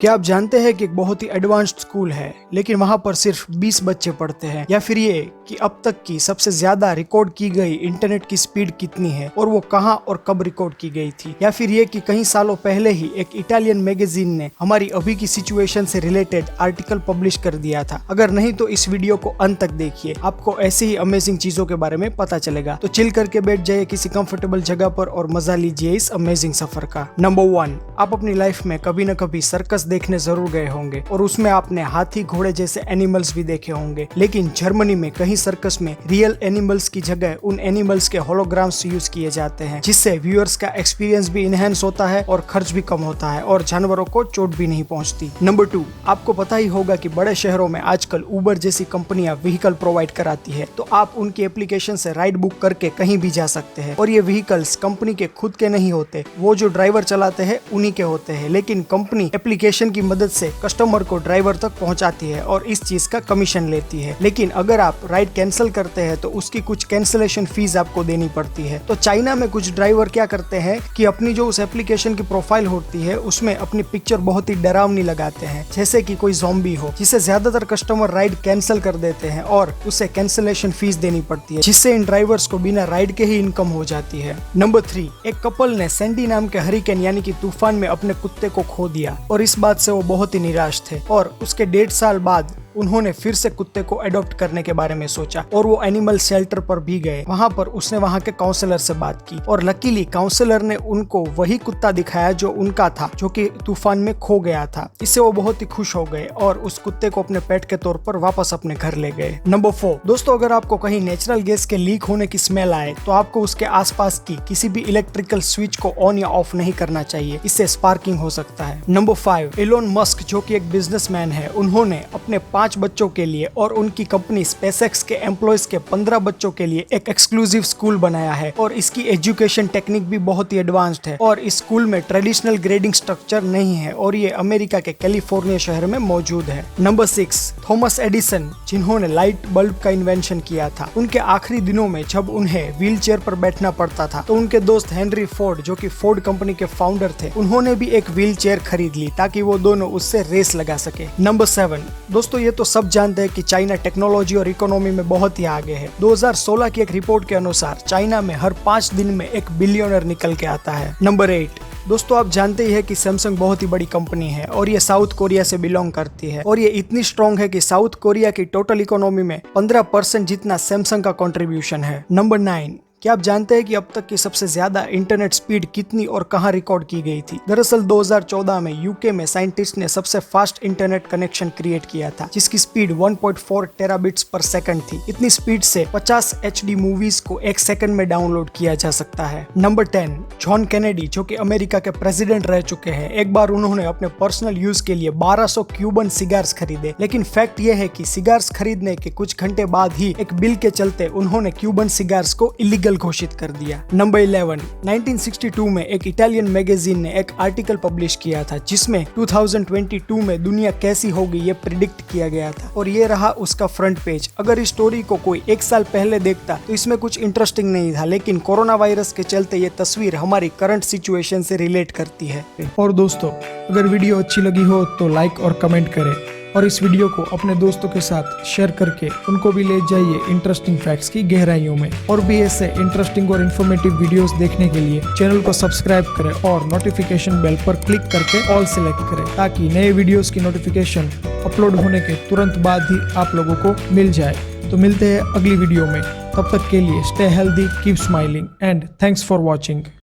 क्या आप जानते हैं कि एक बहुत ही एडवांस्ड स्कूल है लेकिन वहां पर सिर्फ 20 बच्चे पढ़ते हैं? या फिर ये कि अब तक की सबसे ज्यादा रिकॉर्ड की गई इंटरनेट की स्पीड कितनी है और वो कहां और कब रिकॉर्ड की गई थी? या फिर ये कि कई सालों पहले ही एक इटालियन मैगजीन ने हमारी अभी की सिचुएशन से रिलेटेड आर्टिकल पब्लिश कर दिया था? अगर नहीं तो इस वीडियो को अंत तक देखिए, आपको ऐसी ही अमेजिंग चीजों के बारे में पता चलेगा। तो चिल करके बैठ जाइए किसी कंफर्टेबल जगह पर और मजा लीजिए इस अमेजिंग सफर का। नंबर 1, आप अपनी लाइफ में कभी न कभी सर्कस देखने जरूर गए होंगे और उसमें आपने हाथी घोड़े जैसे एनिमल्स भी देखे होंगे। लेकिन जर्मनी में कहीं सर्कस में रियल एनिमल्स की जगह उन एनिमल्स के होलोग्राम्स यूज किए जाते हैं, जिससे व्यूअर्स का एक्सपीरियंस भी इनहेंस होता है और खर्च भी कम होता है और जानवरों को चोट भी नहीं पहुंचती। नंबर 2, आपको पता ही होगा कि बड़े शहरों में आजकल उबर जैसी कंपनियां व्हीकल प्रोवाइड कराती है, तो आप उनकी एप्लीकेशन से राइड बुक करके कहीं भी जा सकते हैं। और ये व्हीकल्स कंपनी के खुद के नहीं होते, वो जो ड्राइवर चलाते हैं उन्हीं के होते हैं, लेकिन कंपनी एप्लीकेशन की मदद से कस्टमर को ड्राइवर तक पहुंचाती है और इस चीज का कमीशन लेती है। लेकिन अगर आप राइड कैंसिल करते हैं तो उसकी कुछ कैंसिलेशन फीस आपको देनी पड़ती है। तो चाइना में कुछ ड्राइवर क्या करते हैं कि अपनी जो उस एप्लीकेशन की प्रोफाइल होती है उसमें अपनी पिक्चर बहुत ही डरावनी लगाते हैं, जैसे कि कोई ज़ॉम्बी हो, जिससे ज्यादातर कस्टमर राइड कैंसिल कर देते हैं और उसे कैंसिलेशन फीस देनी पड़ती है, जिससे इन ड्राइवर्स को बिना राइड के ही इनकम हो जाती है। नंबर 3, एक कपल ने सैंडी नाम के हरिकेन यानी कि तूफान में अपने कुत्ते को खो दिया और इस बात से वो बहुत ही निराश थे और उसके 1.5 साल बाद उन्होंने फिर से कुत्ते को अडॉप्ट करने के बारे में सोचा और वो एनिमल शेल्टर पर भी गए। वहां पर उसने वहां के काउंसलर से बात की और लकीली काउंसलर ने उनको वही कुत्ता दिखाया जो उनका था, जो कि तूफान में खो गया था। इससे वो बहुत ही खुश हो गए और उस कुत्ते को अपने पेट के तौर पर वापस अपने घर ले गए। नंबर 4, दोस्तों अगर आपको कहीं नेचुरल गैस के लीक होने की स्मेल आए तो आपको उसके आसपास की किसी भी इलेक्ट्रिकल स्विच को ऑन या ऑफ नहीं करना चाहिए, इससे स्पार्किंग हो सकता है। नंबर 5, एलोन मस्क जो कि एक बिजनेसमैन है, उन्होंने अपने 5 बच्चों के लिए और उनकी कंपनी स्पेसएक्स के एम्प्लॉयज के 15 बच्चों के लिए एक एक्सक्लूसिव स्कूल बनाया है और इसकी एजुकेशन टेक्निक भी बहुत ही एडवांस्ड है और इस स्कूल में ट्रेडिशनल ग्रेडिंग स्ट्रक्चर नहीं है और ये अमेरिका के कैलिफोर्निया शहर में मौजूद है। नंबर 6, थॉमस एडिसन जिन्होंने लाइट बल्ब का इन्वेंशन किया था, उनके आखिरी दिनों में जब उन्हें व्हील चेयर पर बैठना पड़ता था तो उनके दोस्त हेनरी फोर्ड जो कि फोर्ड कंपनी के फाउंडर थे, उन्होंने भी एक व्हील चेयर खरीद ली ताकि वो दोनों उससे रेस लगा सके। नंबर 7, दोस्तों ये तो सब जानते हैं कि चाइना टेक्नोलॉजी और इकोनॉमी में बहुत ही आगे है। 2016 की एक रिपोर्ट के अनुसार चाइना में हर 5 दिन में एक बिलियनर निकल के आता है। नंबर 8, दोस्तों आप जानते ही है कि सैमसंग बहुत ही बड़ी कंपनी है और ये साउथ कोरिया से बिलोंग करती है और ये इतनी स्ट्रॉन्ग है कि साउथ कोरिया की टोटल इकोनॉमी में 15% जितना सैमसंग का कंट्रीब्यूशन है। नंबर 9, क्या आप जानते हैं कि अब तक की सबसे ज्यादा इंटरनेट स्पीड कितनी और कहां रिकॉर्ड की गई थी? दरअसल 2014 में यूके में साइंटिस्ट ने सबसे फास्ट इंटरनेट कनेक्शन क्रिएट किया था, जिसकी स्पीड 1.4 टेराबिट्स पर सेकंड थी। इतनी स्पीड से 50 HD मूवीज को 1 सेकंड में डाउनलोड किया जा सकता है। नंबर 10, जॉन कैनेडी जो कि अमेरिका के प्रेसिडेंट रह चुके हैं, एक बार उन्होंने अपने पर्सनल यूज के लिए 1200 क्यूबन सिगार्स खरीदे, लेकिन फैक्ट यह है कि सिगार्स खरीदने के कुछ घंटे बाद ही एक बिल के चलते उन्होंने क्यूबन सिगार्स को इलीगल घोषित कर दिया। नंबर 11, 1962 में एक इटालियन मैगजीन ने एक आर्टिकल पब्लिश किया था जिसमें 2022 में दुनिया कैसी होगी ये प्रिडिक्ट किया गया था और ये रहा उसका फ्रंट पेज। अगर इस स्टोरी को कोई 1 साल पहले देखता तो इसमें कुछ इंटरेस्टिंग नहीं था, लेकिन कोरोना वायरस के चलते ये तस्वीर हमारी करंट सिचुएशन से रिलेट करती है। और दोस्तों अगर वीडियो अच्छी लगी हो तो लाइक और कमेंट करें और इस वीडियो को अपने दोस्तों के साथ शेयर करके उनको भी ले जाइए इंटरेस्टिंग फैक्ट्स की गहराइयों में। और भी ऐसे इंटरेस्टिंग और इन्फॉर्मेटिव वीडियोस देखने के लिए चैनल को सब्सक्राइब करें और नोटिफिकेशन बेल पर क्लिक करके ऑल सिलेक्ट करें ताकि नए वीडियोस की नोटिफिकेशन अपलोड होने के तुरंत बाद ही आप लोगों को मिल जाए। तो मिलते हैं अगली वीडियो में, तब तक के लिए stay healthy, keep smiling and thanks for watching.